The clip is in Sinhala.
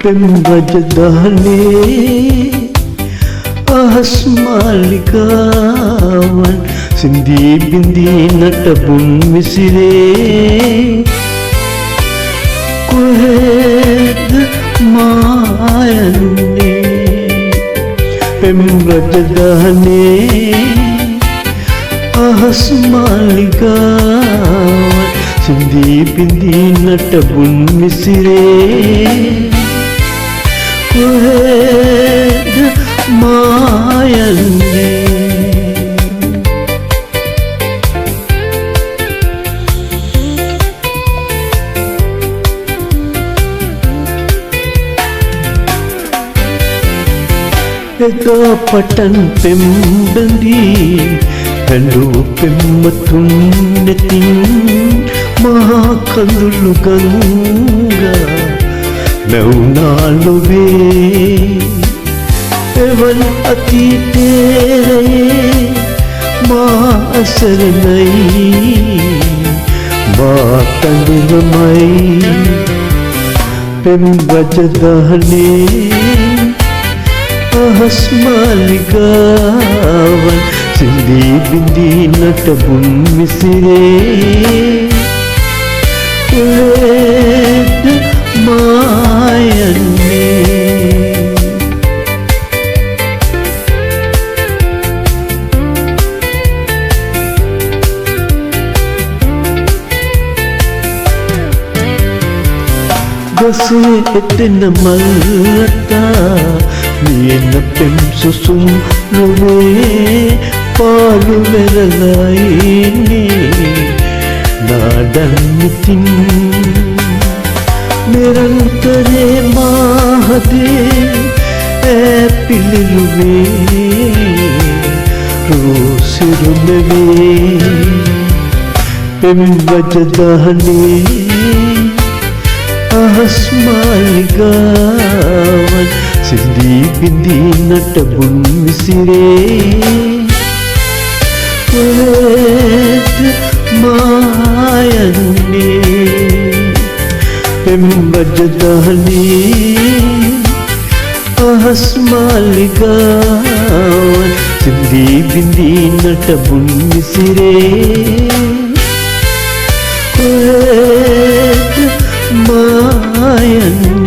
පෙම් රජදහනේ අහස් මාලිකාවන් සින්දී බින්දී නටබුන් විසිරේ කොහෙද මායන්නේ පෙම් රජදහනේ අහස් මාලිකාවන් සින්දී බින්දී නටබුන් විසිරේ කොහෙද මායන්නේ එදා පටන් පෙම් බැඳී හැඬු පෙම්වතුන් නෙතින් මහා කඳුළු ගංගා නැවුනා ලොවේ එවන් අතීතයේ මා අසරණයි මා තනිවමයි පෙම් රජදහනේ අහස් මාලිකාවන් සින්දී බින්දී නටබුන් විසිරේ කොහෙද මායන්නේ ගසේ එතන මල්ලතා නියන පෙම් සුසුම් ලොවේ පාලු වෙරළයිනේ නාඩන්නිතින් නිරන්තරේ මාහදේ පිළිලුවේ රෝසිරුමවේ පෙම් රජදහනේ අහස් මාලිකාවන් සින්දී බින්දී නටබුන් විසිරේ කොහෙද මායන්නේ පෙම් රජදහනේ අහස් මාලිකාවන් සින්දී බින්දී නටබුන් විසිරේ කොහෙද මායන්නේ